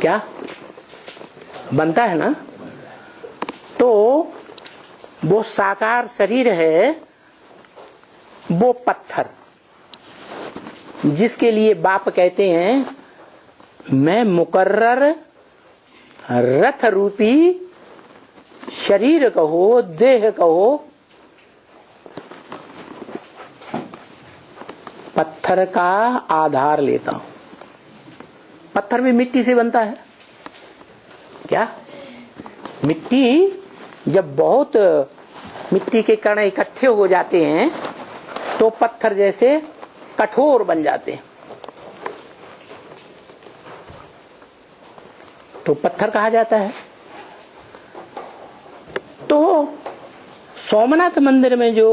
क्या बनता है ना। तो वो साकार शरीर है, वो पत्थर, जिसके लिए बाप कहते हैं मैं मुकर्रर रथ रूपी शरीर कहो, देह कहो, पत्थर का आधार लेता हूं। पत्थर भी मिट्टी से बनता है क्या। मिट्टी जब बहुत मिट्टी के कण इकट्ठे हो जाते हैं तो पत्थर जैसे कठोर बन जाते हैं, तो पत्थर कहा जाता है। तो सोमनाथ मंदिर में जो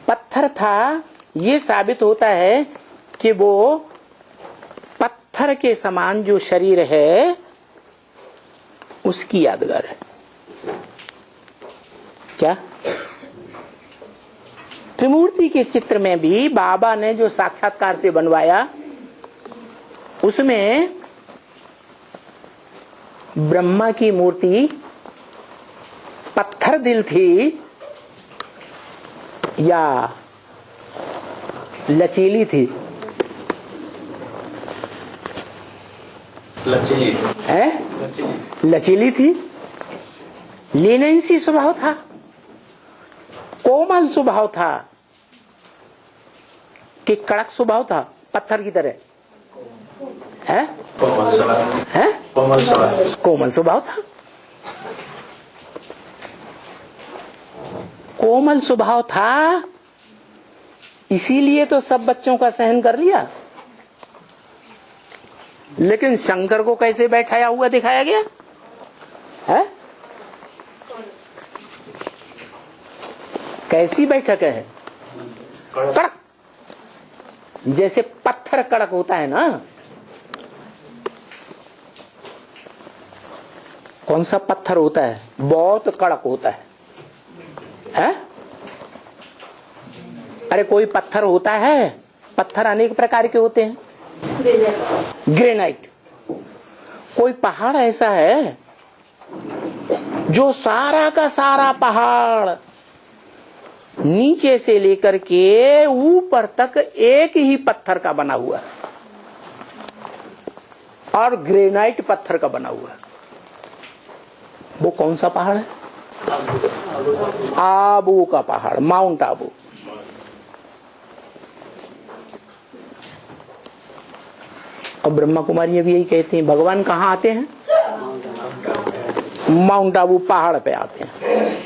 पत्थर था, ये साबित होता है कि वो पत्थर के समान जो शरीर है उसकी यादगार है। क्या त्रिमूर्ति के चित्र में भी बाबा ने जो साक्षात्कार से बनवाया, उसमें ब्रह्मा की मूर्ति पत्थर दिल थी या लचीली थी। लचीली है, लचीली थी। लीनेंसी स्वभाव था, कोमल स्वभाव था कि कड़क स्वभाव था पत्थर की तरह है, कोमल स्वभाव था। कोमल स्वभाव था, इसीलिए तो सब बच्चों का सहन कर लिया। लेकिन शंकर को कैसे बैठाया हुआ दिखाया गया है? कैसी बैठक है? कड़क, जैसे पत्थर कड़क होता है ना। कौन सा पत्थर होता है बहुत कड़क होता है? अरे कोई पत्थर होता है, पत्थर अनेक प्रकार के होते हैं। ग्रेनाइट। कोई पहाड़ ऐसा है जो सारा का सारा पहाड़ नीचे से लेकर के ऊपर तक एक ही पत्थर का बना हुआ है, और ग्रेनाइट पत्थर का बना हुआ है। वो कौन सा पहाड़ है? आबू का पहाड़, माउंट आबू। और ब्रह्मा कुमारी भी यही कहते हैं, भगवान कहाँ आते हैं? माउंट आबू पहाड़ पे आते हैं।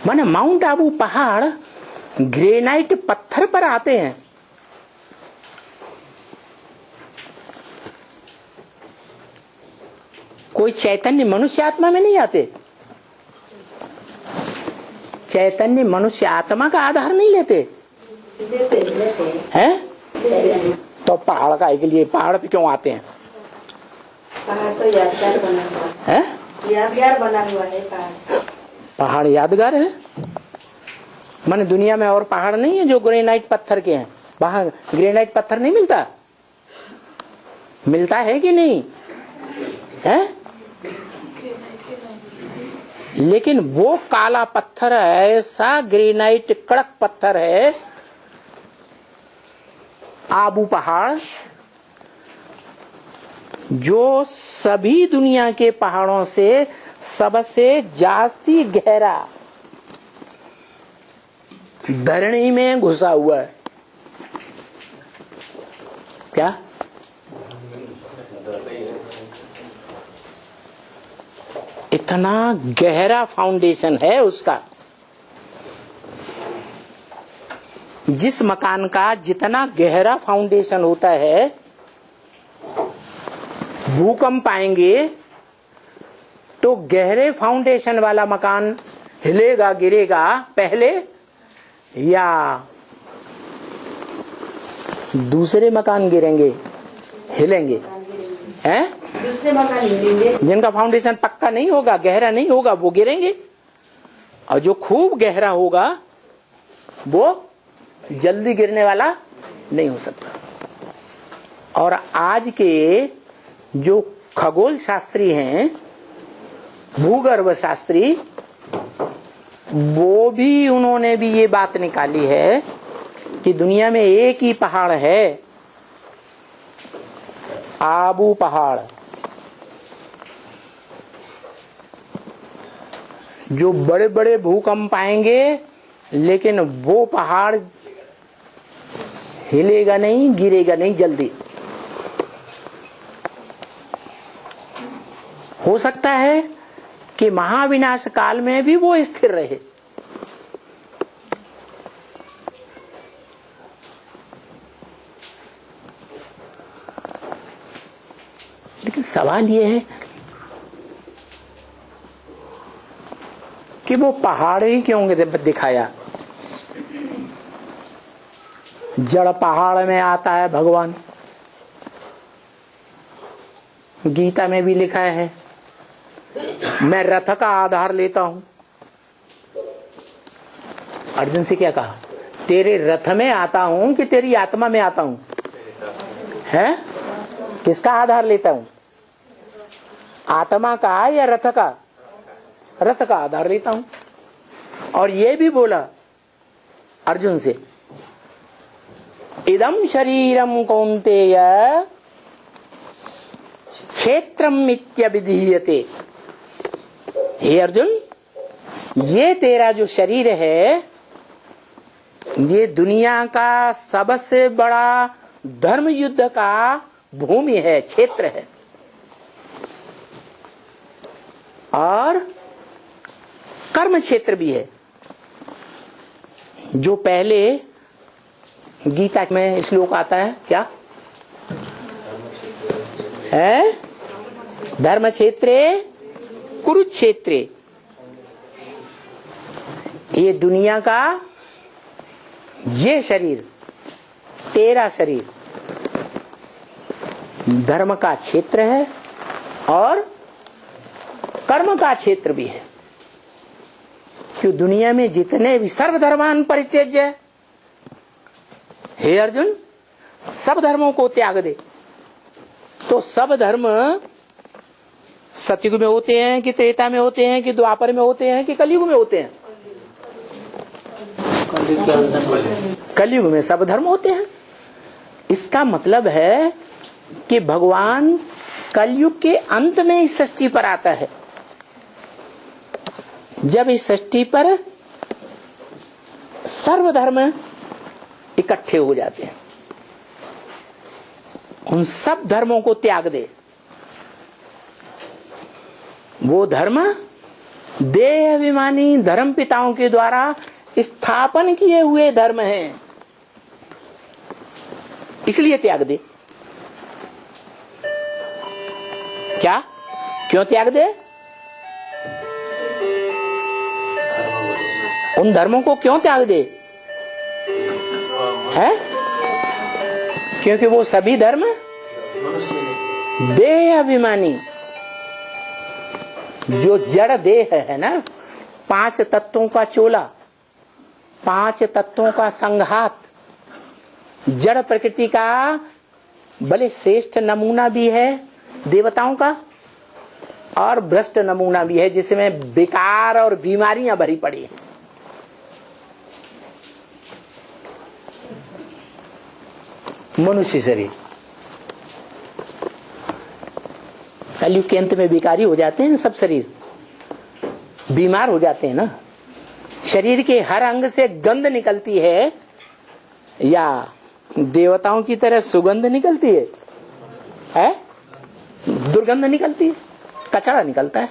माने माउंट आबू पहाड़ ग्रेनाइट पत्थर पर आते हैं। कोई चैतन्य मनुष्य आत्मा में नहीं आते। चैतन्य मनुष्य आत्मा का आधार नहीं लेते हैं। तो पहाड़ का के लिए पहाड़ पे क्यों आते हैं? पहाड़ तो यादगार बना हुआ है, यादगार बना हुआ है पहाड़। पहाड़ यादगार है। माने दुनिया में और पहाड़ नहीं है जो ग्रेनाइट पत्थर के हैं। वहां ग्रेनाइट पत्थर नहीं मिलता, मिलता है कि नहीं है? लेकिन वो काला पत्थर ऐसा ग्रेनाइट कड़क पत्थर है, आबू पहाड़, जो सभी दुनिया के पहाड़ों से सबसे जास्ती गहरा धरणी में घुसा हुआ है। क्या इतना गहरा फाउंडेशन है उसका। जिस मकान का जितना गहरा फाउंडेशन होता है, भूकंप आएंगे तो गहरे फाउंडेशन वाला मकान हिलेगा गिरेगा पहले या दूसरे मकान गिरेंगे हिलेंगे? हैं? दूसरे मकान हिलेंगे। जिनका फाउंडेशन पक्का नहीं होगा, गहरा नहीं होगा, वो गिरेंगे। और जो खूब गहरा होगा वो जल्दी गिरने वाला नहीं हो सकता। और आज के जो खगोल शास्त्री हैं, भूगर्भ शास्त्री, वो भी उन्होंने भी ये बात निकाली है कि दुनिया में एक ही पहाड़ है, आबू पहाड़, जो बड़े बड़े भूकंप आएंगे लेकिन वो पहाड़ हिलेगा नहीं, गिरेगा नहीं जल्दी। हो सकता है कि महाविनाश काल में भी वो स्थिर रहे। लेकिन सवाल ये है कि वो पहाड़ ही क्यों दिखाया? जड़ पहाड़ में आता है भगवान, गीता में भी लिखा है, मैं रथ का आधार लेता हूं। अर्जुन से क्या कहा? तेरे रथ में आता हूं कि तेरी आत्मा में आता हूं? है किसका आधार लेता हूं? आत्मा का या रथ का? रथ का आधार लेता हूं। और ये भी बोला अर्जुन से, इदम शरीरम कौन्तेय क्षेत्रम मित्यभिधीयते। हे अर्जुन, ये तेरा जो शरीर है, ये दुनिया का सबसे बड़ा धर्म युद्ध का भूमि है, क्षेत्र है। और कर्म क्षेत्र भी है। जो पहले गीता में श्लोक आता है, क्या है? धर्म क्षेत्रे कुरुक्षेत्रे। ये दुनिया का ये शरीर, तेरा शरीर धर्म का क्षेत्र है और कर्म का क्षेत्र भी है। क्यों? दुनिया में जितने भी सर्वधर्मान परित्यज्य, हे अर्जुन, सब धर्मों को त्याग दे। तो सब धर्म सतयुग में होते हैं कि त्रेता में होते हैं कि द्वापर में होते हैं कि कलयुग में होते हैं? कलयुग में सब धर्म होते हैं। इसका मतलब है कि भगवान कलयुग के अंत में इस सृष्टि पर आता है, जब इस सृष्टि पर सर्वधर्म इकट्ठे हो जाते हैं। उन सब धर्मों को त्याग दे। वो धर्म देह अभिमानी धर्म पिताओं के द्वारा स्थापन किए हुए धर्म हैं, इसलिए त्याग दे। क्या? क्यों त्याग दे? उन धर्मों को क्यों त्याग दे? है? क्योंकि वो सभी धर्म देह अभिमानी, जो जड़ देह है ना, 5 तत्वों का चोला, 5 तत्वों का संघात, जड़ प्रकृति का भले श्रेष्ठ नमूना भी है देवताओं का और भ्रष्ट नमूना भी है, जिसमें विकार और बीमारियां भरी पड़ी हैं। मनुष्य शरीर कलयुग के अंत में विकारी हो जाते हैं, सब शरीर बीमार हो जाते हैं ना। शरीर के हर अंग से गंध निकलती है या देवताओं की तरह सुगंध निकलती है? दुर्गंध निकलती है, कचरा निकलता है।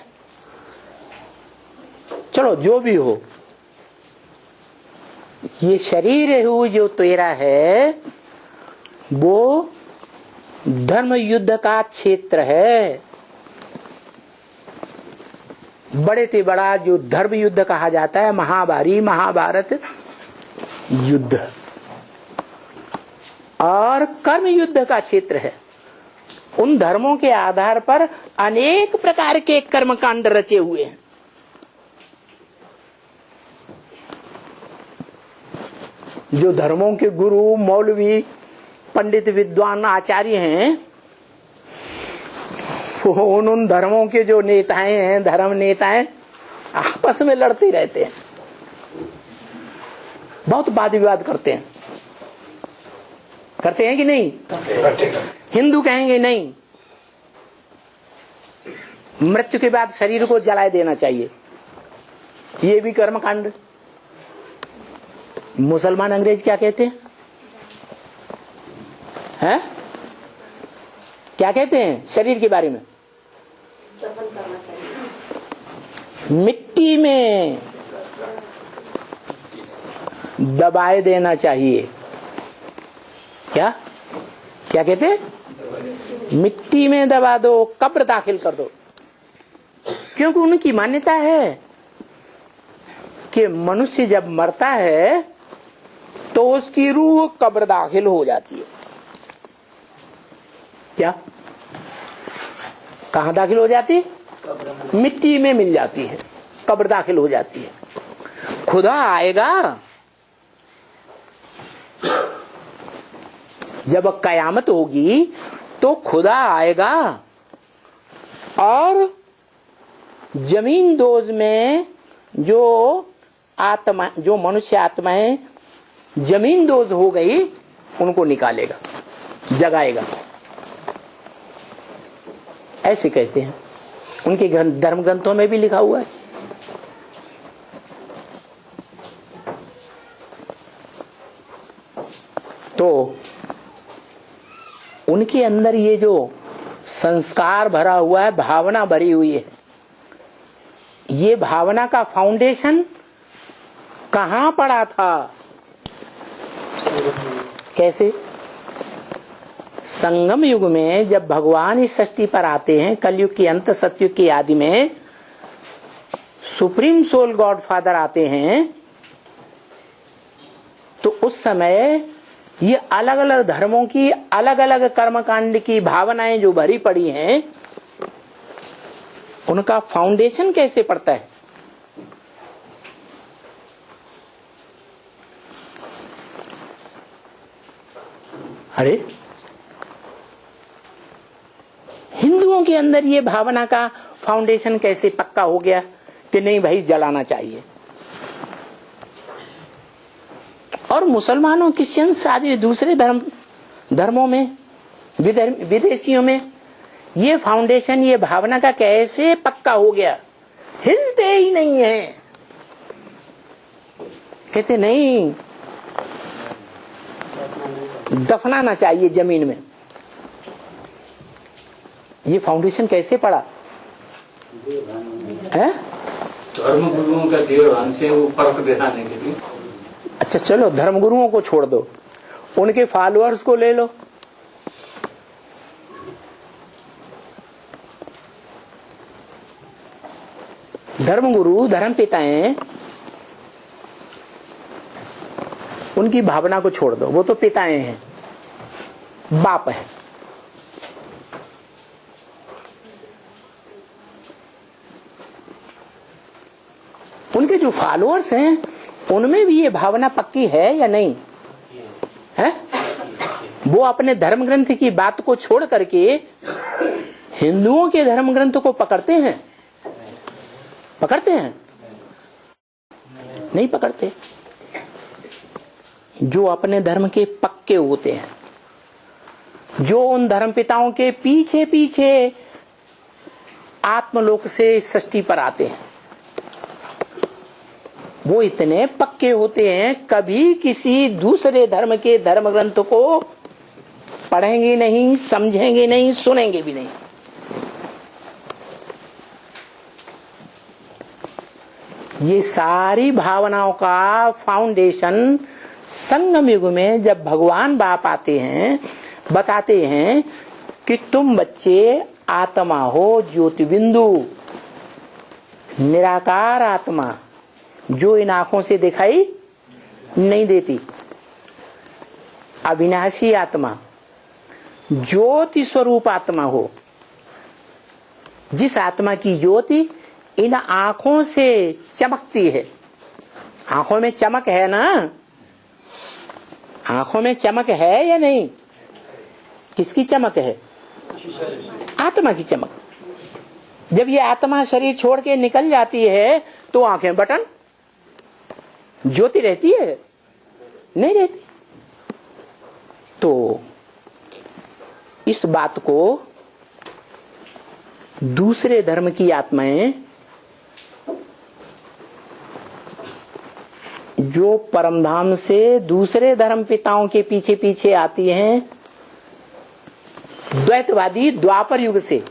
चलो जो भी हो, ये शरीर हो जो तेरा है, वो धर्म युद्ध का क्षेत्र है। बड़े से बड़ा जो धर्म युद्ध कहा जाता है, महाभारी महाभारत युद्ध, और कर्म युद्ध का क्षेत्र है। उन धर्मों के आधार पर अनेक प्रकार के कर्मकांड रचे हुए हैं। जो धर्मों के गुरु, मौलवी, पंडित, विद्वान, आचार्य हैं, वो उन धर्मों के जो नेताएं हैं, धर्म नेताएं, आपस में लड़ते रहते हैं, बहुत वाद विवाद करते हैं। करते हैं कि नहीं? हिंदू कहेंगे नहीं, मृत्यु के बाद शरीर को जला देना चाहिए, ये भी कर्मकांड। मुसलमान अंग्रेज क्या कहते हैं? हैं? क्या कहते हैं शरीर के बारे में? दफन करना चाहिए, मिट्टी में दबाए देना चाहिए। क्या क्या कहते हैं? मिट्टी में दबा दो, कब्र दाखिल कर दो। क्योंकि उनकी मान्यता है कि मनुष्य जब मरता है तो उसकी रूह कब्र दाखिल हो जाती है। क्या? कहां दाखिल हो जाती है? मिट्टी में मिल जाती है, कब्र दाखिल हो जाती है। खुदा आएगा जब कयामत होगी तो खुदा आएगा और जमीन दोज में जो आत्मा, जो मनुष्य आत्माएं जमीन दोज हो गई, उनको निकालेगा, जगाएगा। ऐसे कहते हैं, उनके धर्म ग्रंथों में भी लिखा हुआ है। तो उनके अंदर ये जो संस्कार भरा हुआ है, भावना भरी हुई है, ये भावना का फाउंडेशन कहां पड़ा था? कैसे? संगम युग में जब भगवान इस सृष्टि पर आते हैं, कलयुग के अंत, सतयुग की आदि में सुप्रीम सोल गॉड फादर आते हैं, तो उस समय ये अलग अलग धर्मों की अलग अलग कर्मकांड की भावनाएं जो भरी पड़ी हैं, उनका फाउंडेशन कैसे पड़ता है? अरे हिंदुओं के अंदर ये भावना का फाउंडेशन कैसे पक्का हो गया कि नहीं भाई जलाना चाहिए? और मुसलमानों, क्रिश्चियंस आदि दूसरे धर्मों में, विदेशियों में ये फाउंडेशन, ये भावना का कैसे पक्का हो गया? हिलते ही नहीं है, कहते नहीं, दफनाना चाहिए जमीन में। ये फाउंडेशन कैसे पड़ा है? धर्म गुरुओं का देवभान से वो फर्क दिखाने के लिए। अच्छा चलो, धर्म गुरुओं को छोड़ दो, उनके फॉलोअर्स को ले लो। धर्म गुरु, धर्म पिताएं, उनकी भावना को छोड़ दो, वो तो पिताएं हैं, बाप है। उनके जो फॉलोअर्स हैं उनमें भी ये भावना पक्की है या नहीं है? वो अपने धर्म ग्रंथ की बात को छोड़ करके हिंदुओं के धर्म ग्रंथ को पकड़ते हैं? पकड़ते हैं? नहीं पकड़ते। जो अपने धर्म के पक्के होते हैं, जो उन धर्म पिताओं के पीछे पीछे आत्मलोक से सृष्टि पर आते हैं, वो इतने पक्के होते हैं, कभी किसी दूसरे धर्म के धर्म ग्रंथ को पढ़ेंगे नहीं, समझेंगे नहीं, सुनेंगे भी नहीं। ये सारी भावनाओं का फाउंडेशन संगम युग में जब भगवान बाप आते हैं, बताते हैं कि तुम बच्चे आत्मा हो, ज्योति बिंदु, निराकार आत्मा, जो इन आंखों से दिखाई नहीं देती, अविनाशी आत्मा, ज्योति स्वरूप आत्मा हो। जिस आत्मा की ज्योति इन आंखों से चमकती है, आंखों में चमक है ना, आंखों में चमक है या नहीं? किसकी चमक है? आत्मा की चमक। जब ये आत्मा शरीर छोड़ के निकल जाती है तो आंखें बटन, ज्योति रहती है? नहीं रहती। तो इस बात को दूसरे धर्म की आत्माएं जो परमधाम से दूसरे धर्म पिताओं के पीछे पीछे आती हैं, द्वैतवादी द्वापर युग से,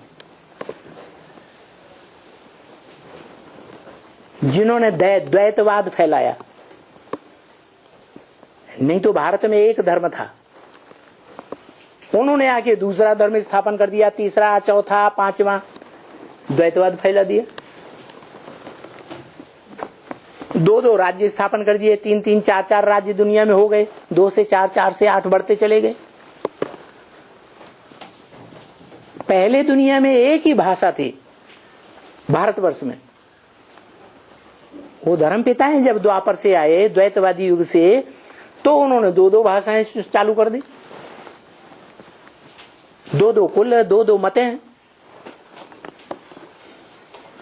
जिन्होंने द्वैतवाद फैलाया। नहीं तो भारत में एक धर्म था, उन्होंने आके दूसरा धर्म स्थापन कर दिया, तीसरा, चौथा, पांचवा, द्वैतवाद फैला दिया। दो राज्य स्थापन कर दिए, 3-3, 4-4 राज्य दुनिया में हो गए, 2 से 4, 4 से 8 बढ़ते चले गए। पहले दुनिया में एक ही भाषा थी भारतवर्ष में। वो धर्म पिता हैं जब द्वापर से आए, द्वैतवादी युग से, तो उन्होंने 2-2 भाषाएं चालू कर दी, 2-2 कुल, 2-2 मतें हैं।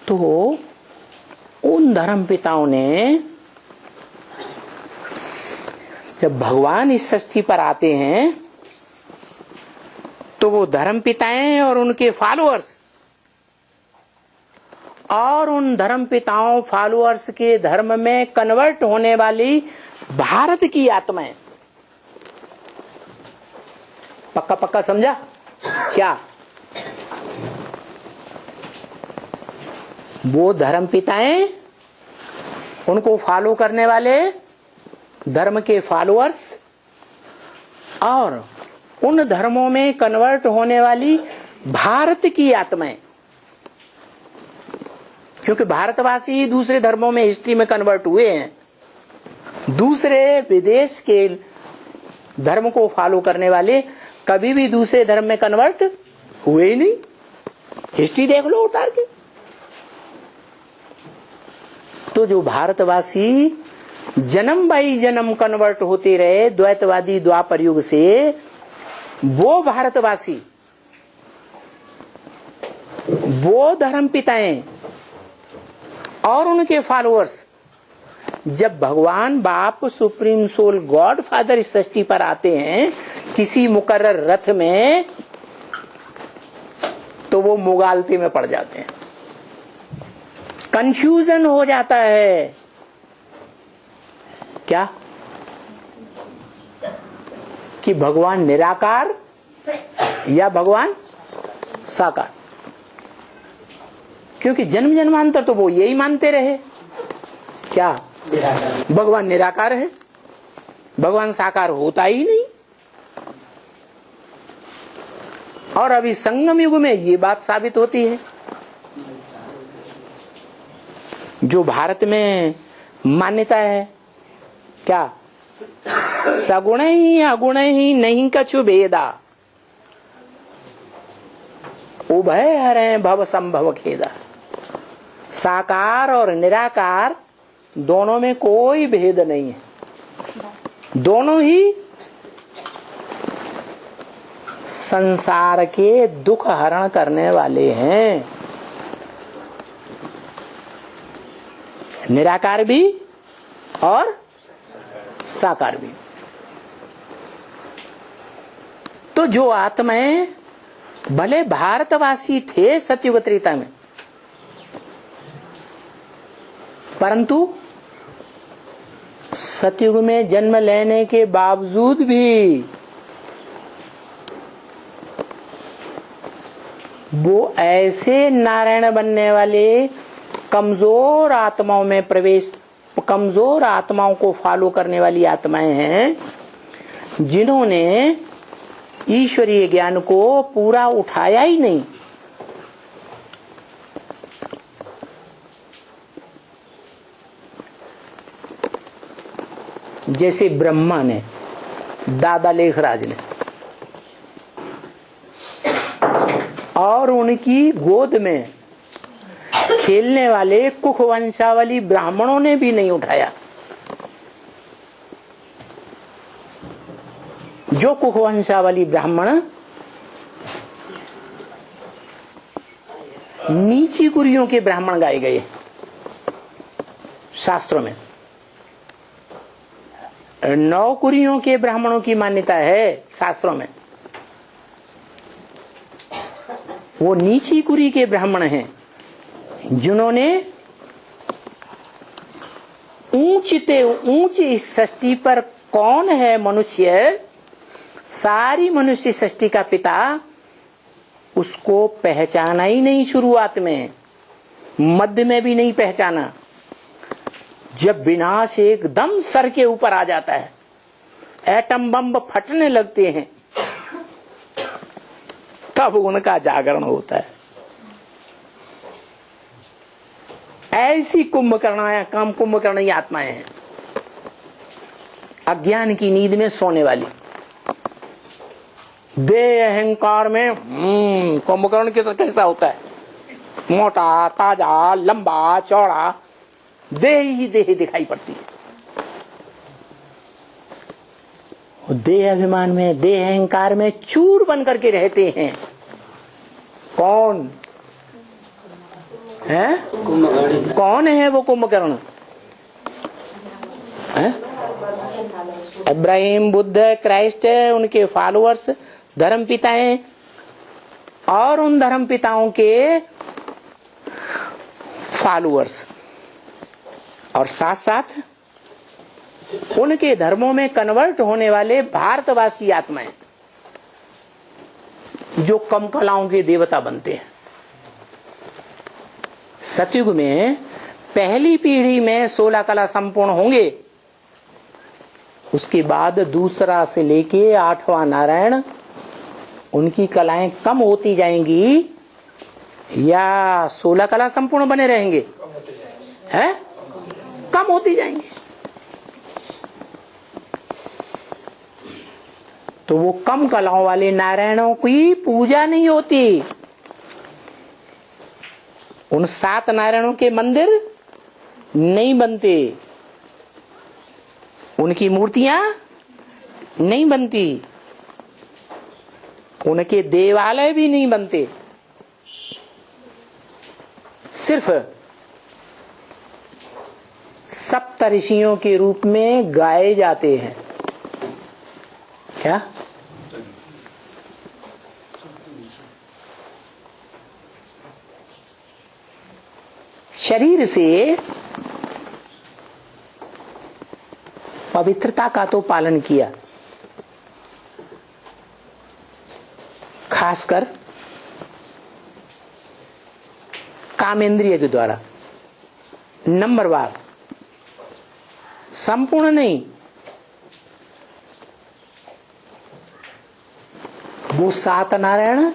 तो उन धर्म पिताओं ने जब भगवान इस सृष्टि पर आते हैं तो वो धर्म पिताएं और उनके फॉलोअर्स और उन धर्म पिताओं फॉलोअर्स के धर्म में कन्वर्ट होने वाली भारत की आत्माएं, पक्का पक्का समझा क्या? वो धर्म पिताएं, उनको फॉलो करने वाले धर्म के फॉलोअर्स और उन धर्मों में कन्वर्ट होने वाली भारत की आत्माएं, क्योंकि भारतवासी ही दूसरे धर्मों में हिस्ट्री में कन्वर्ट हुए हैं। दूसरे विदेश के धर्म को फॉलो करने वाले कभी भी दूसरे धर्म में कन्वर्ट हुए ही नहीं। हिस्ट्री देख लो उतार के। तो जो भारतवासी जन्म बाई जन्म कन्वर्ट होते रहे द्वैतवादी द्वापर युग से, वो भारतवासी, वो धर्म पिताएं और उनके फॉलोअर्स जब भगवान बाप सुप्रीम सोल गॉड फादर इस सृष्टि पर आते हैं किसी मुकर्रर रथ में, तो वो मुगालते में पड़ जाते हैं, कंफ्यूजन हो जाता है। क्या कि भगवान निराकार या भगवान साकार? क्योंकि जन्म जन्मांतर तो वो यही मानते रहे, क्या भगवान निराकार है, भगवान साकार होता ही नहीं। और अभी संगम युग में ये बात साबित होती है। जो भारत में मान्यता है क्या, सगुण ही अगुण ही नहीं कछु भेदा, उभय हरे भव संभव खेदा। साकार और निराकार दोनों में कोई भेद नहीं है, दोनों ही संसार के दुख हरण करने वाले हैं। निराकार भी और साकार भी। तो जो आत्माएं भले भारतवासी थे सतयुग त्रेता में, परंतु सतयुग में जन्म लेने के बावजूद भी वो ऐसे नारायण बनने वाले कमजोर आत्माओं में प्रवेश, कमजोर आत्माओं को फॉलो करने वाली आत्माएं हैं जिन्होंने ईश्वरीय ज्ञान को पूरा उठाया ही नहीं। जैसे ब्रह्मा ने, दादा लेखराज ने, और उनकी गोद में खेलने वाले कुख वंशावली ब्राह्मणों ने भी नहीं उठाया। जो कुखवंशावली ब्राह्मण नीची कुरियों के ब्राह्मण गाए गए शास्त्रों में। 9 कुरियों के ब्राह्मणों की मान्यता है शास्त्रों में। वो नीची कुरी के ब्राह्मण हैं जिन्होंने ऊंचते ऊंच इस सृष्टि पर कौन है मनुष्य, सारी मनुष्य सृष्टि का पिता, उसको पहचाना ही नहीं। शुरुआत में, मध्य में भी नहीं पहचाना। जब विनाश एकदम सर के ऊपर आ जाता है, एटम बम फटने लगते हैं, तब उनका जागरण होता है। ऐसी कुंभकर्ण आत्माएं हैं, अज्ञान की नींद में सोने वाली। देह अहंकार में कुंभकर्ण की तरह कैसा होता है, मोटा ताजा लंबा चौड़ा, देह ही देह दिखाई पड़ती है। देह अभिमान में, देह अहंकार में चूर बन करके रहते हैं। कौन है? कौन है वो कुंभकर्ण? इब्राहिम, बुद्ध, क्राइस्ट, उनके फॉलोअर्स, धर्म पिता हैं, और उन धर्म पिताओं के फॉलोअर्स, और साथ साथ उनके धर्मों में कन्वर्ट होने वाले भारतवासी आत्माएं जो कम कलाओं के देवता बनते हैं। सतयुग में पहली पीढ़ी में 16 कला संपूर्ण होंगे, उसके बाद दूसरा से लेके 8वां नारायण, उनकी कलाएं कम होती जाएंगी या 16 कला संपूर्ण बने रहेंगे? हैं? कम होती जाएंगे। तो वो कम कलाओं वाले नारायणों की पूजा नहीं होती। उन 7 नारायणों के मंदिर नहीं बनते, उनकी मूर्तियां नहीं बनती, उनके देवालय भी नहीं बनते। सिर्फ सप्तऋषियों के रूप में गाए जाते हैं। क्या? शरीर से पवित्रता का तो पालन किया, खासकर कामेंद्रिय के द्वारा, नंबरवार, संपूर्ण नहीं। वो 7 नारायण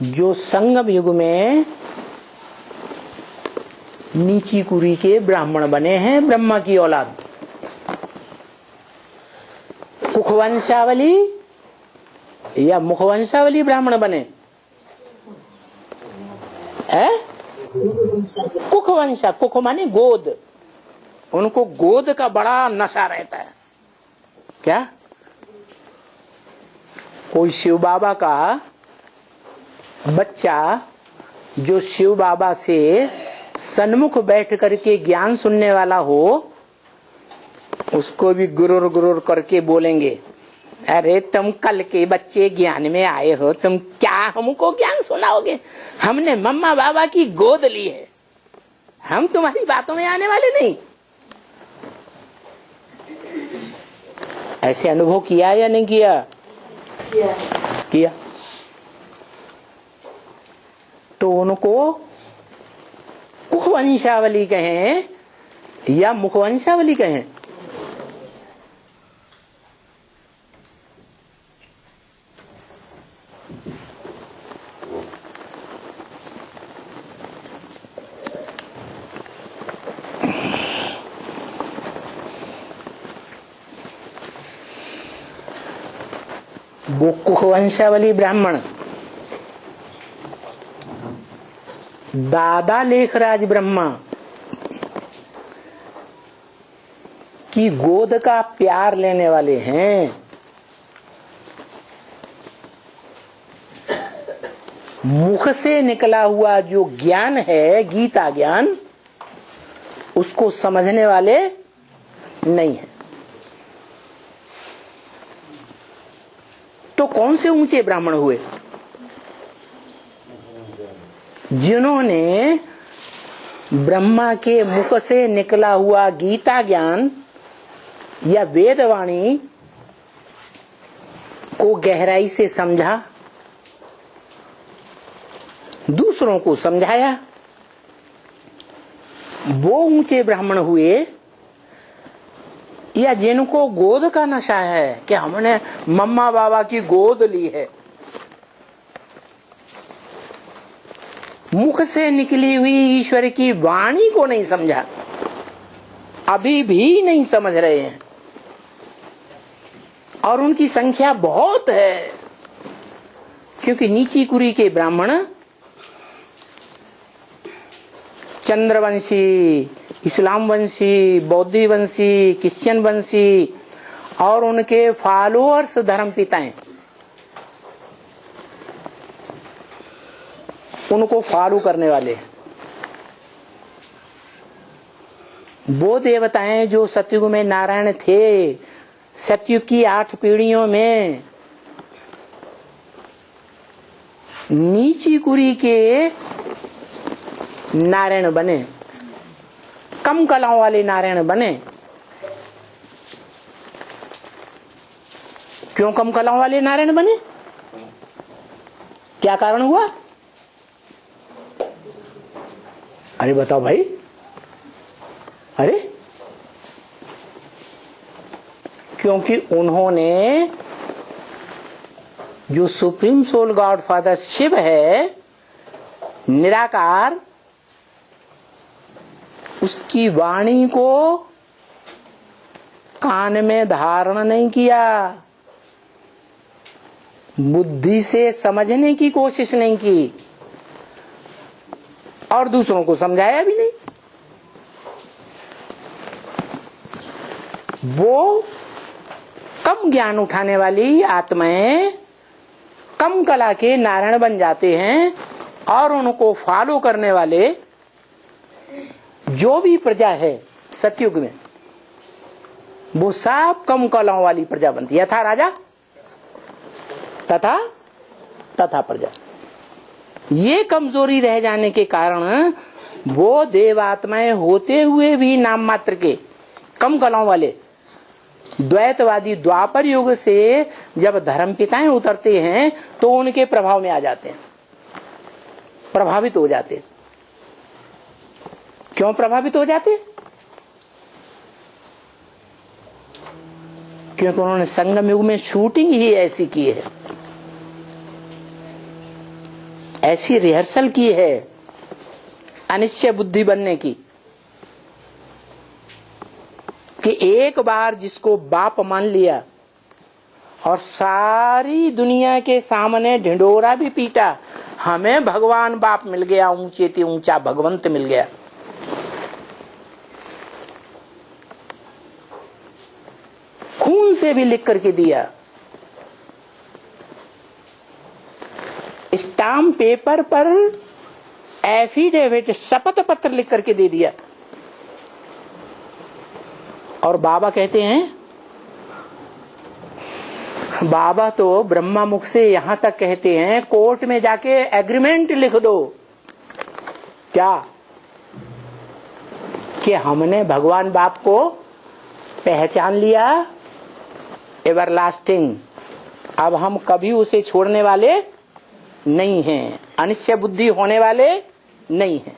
जो संगम युग में नीची कुरी के ब्राह्मण बने हैं, ब्रह्मा की औलाद। कुखवंशावली या मुखवंशावली ब्राह्मण बने? कुखवंशा, कुख माने गोद, उनको गोद का बड़ा नशा रहता है। क्या? कोई शिव बाबा का बच्चा जो शिव बाबा से सन्मुख बैठ करके ज्ञान सुनने वाला हो, उसको भी गुरुर गुरुर करके बोलेंगे, अरे तुम कल के बच्चे ज्ञान में आए हो, तुम क्या हमको ज्ञान सुनाओगे? हमने मम्मा बाबा की गोद ली है, हम तुम्हारी बातों में आने वाले नहीं। ऐसे अनुभव किया या नहीं किया? किया। तो उनको कुखवंशावली कहें या मुखवंशावली कहें? वो कुखवंशावली ब्राह्मण दादा लेखराज ब्रह्मा की गोद का प्यार लेने वाले हैं। मुख से निकला हुआ जो ज्ञान है, गीता ज्ञान, उसको समझने वाले नहीं है। तो कौन से ऊंचे ब्राह्मण हुए? जिन्होंने ब्रह्मा के मुख से निकला हुआ गीता ज्ञान या वेदवाणी को गहराई से समझा, दूसरों को समझाया, वो ऊंचे ब्राह्मण हुए। या जिनको गोद का नशा है कि हमने मम्मा बाबा की गोद ली है, मुख से निकली हुई ईश्वर की वाणी को नहीं समझा, अभी भी नहीं समझ रहे हैं, और उनकी संख्या बहुत है। क्योंकि नीची कुरी के ब्राह्मण चंद्रवंशी, इस्लाम वंशी, बौद्धी वंशी, क्रिश्चियन वंशी और उनके फॉलोअर्स धर्म पिताएं, उनको फॉलो करने वाले, वो देवताएं जो सतयुग में नारायण थे, सतयुग की 8 पीढ़ियों में नीची कुरी के नारायण बने, कम कलाओं वाले नारायण बने। क्यों कम कलाओं वाले नारायण बने? क्या कारण हुआ? अरे बताओ भाई। अरे क्योंकि उन्होंने जो supreme soul god father Shiva है, निराकार, उसकी वाणी को कान में धारण नहीं किया, बुद्धि से समझने की कोशिश नहीं की, और दूसरों को समझाया भी नहीं। वो कम ज्ञान उठाने वाली आत्माएं कम कला के नारायण बन जाते हैं, और उनको फॉलो करने वाले जो भी प्रजा है सतयुग में, वो सब कम कलाओं वाली प्रजा बनती है। यथा राजा तथा प्रजा। ये कमजोरी रह जाने के कारण वो देवात्माएं होते हुए भी नाम मात्र के कम कलाओं वाले द्वैतवादी द्वापर युग से जब धर्म पिताएं उतरते हैं तो उनके प्रभाव में आ जाते हैं, प्रभावित हो जाते हैं। क्यों प्रभावित हो जाते? क्योंकि उन्होंने संगम युग में शूटिंग ही ऐसी की है, ऐसी रिहर्सल की है अनिश्चय बुद्धि बनने की, कि एक बार जिसको बाप मान लिया और सारी दुनिया के सामने ढिंडोरा भी पीटा, हमें भगवान बाप मिल गया, ऊंचे ते ऊंचा भगवंत मिल गया, खून से भी लिख करके दिया, स्टाम्प पेपर पर एफिडेविट शपथ पत्र लिख करके दे दिया। और बाबा कहते हैं, बाबा तो ब्रह्मा मुख से यहां तक कहते हैं, कोर्ट में जाके एग्रीमेंट लिख दो, क्या कि हमने भगवान बाप को पहचान लिया, एवरलास्टिंग, अब हम कभी उसे छोड़ने वाले नहीं हैं, अनिश्चय बुद्धि होने वाले नहीं हैं।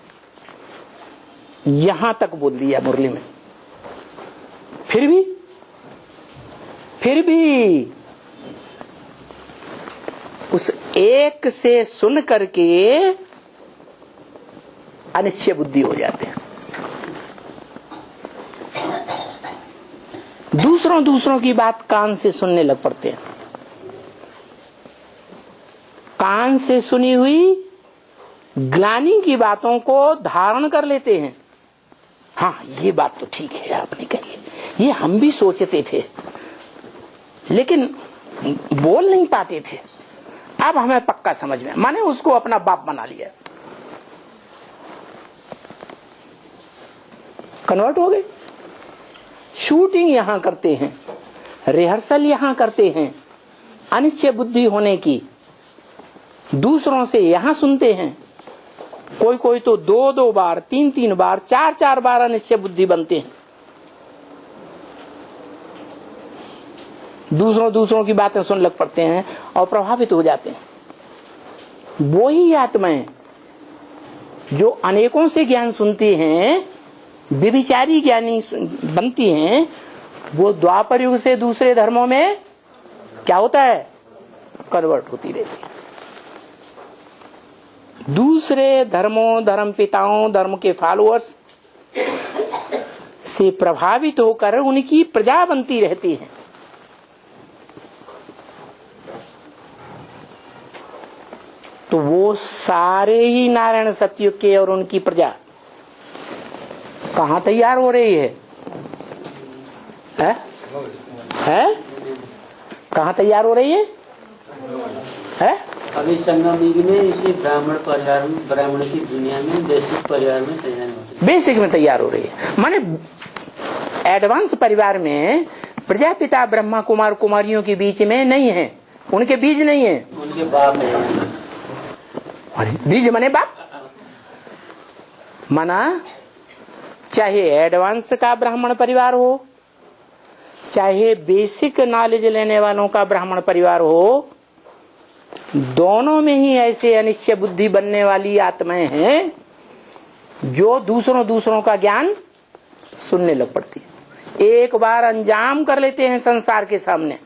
यहां तक बोल दिया मुरली में। फिर भी उस एक से सुन करके अनिश्चय बुद्धि हो जाते हैं। दूसरों की बात कान से सुनने लग पड़ते हैं, कान से सुनी हुई ग्लानि की बातों को धारण कर लेते हैं। हाँ, ये बात तो ठीक है आपने कही, ये हम भी सोचते थे, लेकिन बोल नहीं पाते थे। अब हमें पक्का समझ में, माने उसको अपना बाप बना लिया, कन्वर्ट हो गए। शूटिंग यहां करते हैं, रिहर्सल यहां करते हैं, अनिश्चय बुद्धि होने की दूसरों से यहां सुनते हैं। कोई कोई तो 2-2 बार, 3-3 बार, 4-4 बार अनिश्चय बुद्धि बनते हैं। दूसरों की बातें सुन लग पड़ते हैं और प्रभावित हो जाते हैं। वो ही आत्माएं जो अनेकों से ज्ञान सुनती हैं, व्यभिचारी ज्ञानी बनती हैं, वो द्वापर युग से दूसरे धर्मों में क्या होता है, कन्वर्ट होती रहती है। दूसरे धर्मों, धर्म पिताओं, धर्म के फॉलोअर्स से प्रभावित होकर उनकी प्रजा बनती रहती है। तो वो सारे ही नारायण सतयुग के और उनकी प्रजा कहां तैयार हो रही है? कहां तैयार हो रही है? अभी संगम युग में इसी ब्राह्मण परिवार में, ब्राह्मण की दुनिया में बेसिक परिवार में तैयार हो रही है। बेसिक में तैयार हो रही है, माने एडवांस परिवार में प्रजापिता ब्रह्मा कुमार कुमारियों के बीच में नहीं है, उनके बीज नहीं है, उनके बाप है। बीज माने बाप, माना चाहे एडवांस का ब्राह्मण परिवार हो, चाहे बेसिक नॉलेज लेने वालों का ब्राह्मण परिवार हो, दोनों में ही ऐसे अनिश्चय बुद्धि बनने वाली आत्माएं हैं जो दूसरों का ज्ञान सुनने लग पड़ती है। एक बार अंजाम कर लेते हैं संसार के सामने,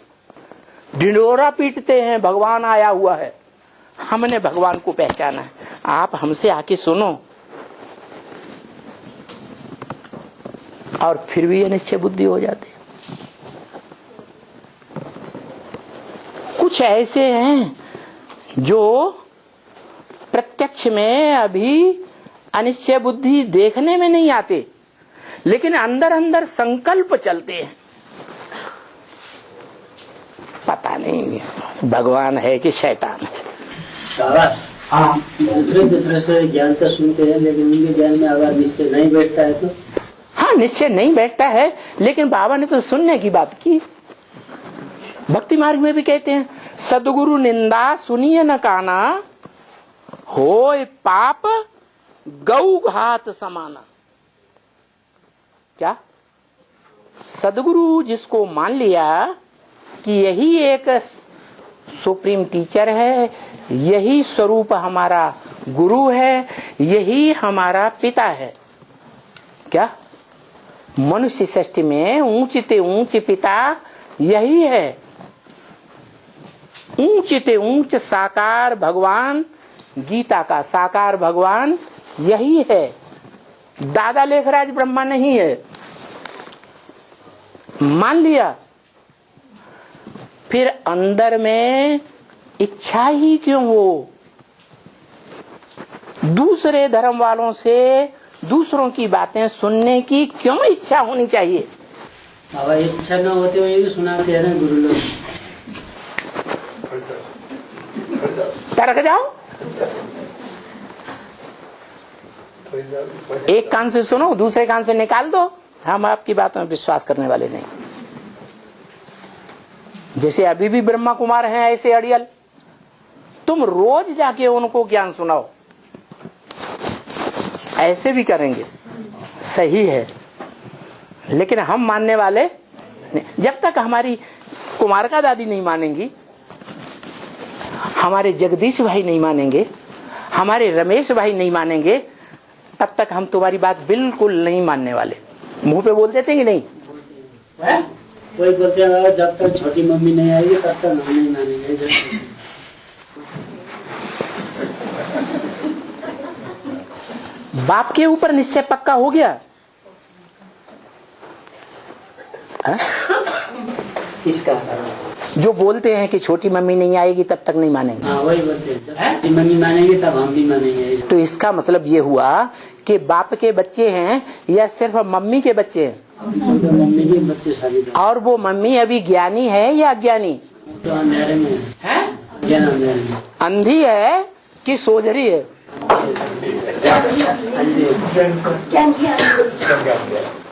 ढिंढोरा पीटते हैं, भगवान आया हुआ है, हमने भगवान को पहचाना है, आप हमसे आके सुनो, और फिर भी अनिश्चय बुद्धि हो जाती है। कुछ ऐसे हैं जो प्रत्यक्ष में अभी अनिश्चय बुद्धि देखने में नहीं आते, लेकिन अंदर अंदर संकल्प चलते हैं, पता नहीं भगवान है कि शैतान है। दूसरे से ज्ञान तो सुनते हैं, लेकिन उनके ज्ञान में अगर निश्चय नहीं बैठता है तो? हाँ, निश्चय नहीं बैठता है, लेकिन बाबा ने तो सुनने की बात की। भक्ति मार्ग में भी कहते हैं, सदगुरु निंदा सुनिए न काना, होय पाप गौ घात समाना। क्या? सदगुरु जिसको मान लिया कि यही एक सुप्रीम टीचर है, यही स्वरूप हमारा गुरु है, यही हमारा पिता है। क्या? मनुष्य सृष्टि में ऊंचते ऊंच पिता यही है, ऊंचते ऊंच साकार भगवान, गीता का साकार भगवान यही है, दादा लेखराज ब्रह्मा नहीं है। मान लिया, फिर अंदर में इच्छा ही क्यों हो दूसरे धर्म वालों से दूसरों की बातें सुनने की, क्यों इच्छा होनी चाहिए? अब इच्छा न होते हुए भी सुनाते हैं ना गुरु लोग। तरक जाओ, एक कान से सुनो, दूसरे कान से निकाल दो। हम आपकी बातों में विश्वास करने वाले नहीं। जैसे अभी भी ब्रह्मा कुमार हैं ऐसे अड़ियल, तुम रोज जाके उनको ज्ञान सुनाओ, ऐसे भी करेंगे, सही है, लेकिन हम मानने वाले नहीं। जब तक हमारी कुमारका दादी नहीं मानेंगी, हमारे जगदीश भाई नहीं मानेंगे, हमारे रमेश भाई नहीं मानेंगे, तब तक हम तुम्हारी बात बिल्कुल नहीं मानने वाले। मुंह पे बोल देते कि नहीं? कोई बोलते हैं जब तक छोटी मम्मी नहीं आएगी तब तक हम नहीं मानेंगे। बाप के ऊपर निश्चय पक्का हो गया है? किसका? जो बोलते हैं कि छोटी मम्मी नहीं आएगी तब तक नहीं मानेंगे। हाँ, वही बोलते हैं, जब छोटी मम्मी मानेंगे तब हम भी मानेंगे। तो इसका मतलब ये हुआ कि बाप के बच्चे हैं या सिर्फ मम्मी के बच्चे हैं? मम्मी के बच्चे शादी। और वो मम्मी अभी ज्ञानी है या अज्ञानी? तो अंधेरे में है, क्या अंधेरे में? अंधी है कि सोजरी है? अंधेरे। क्या किया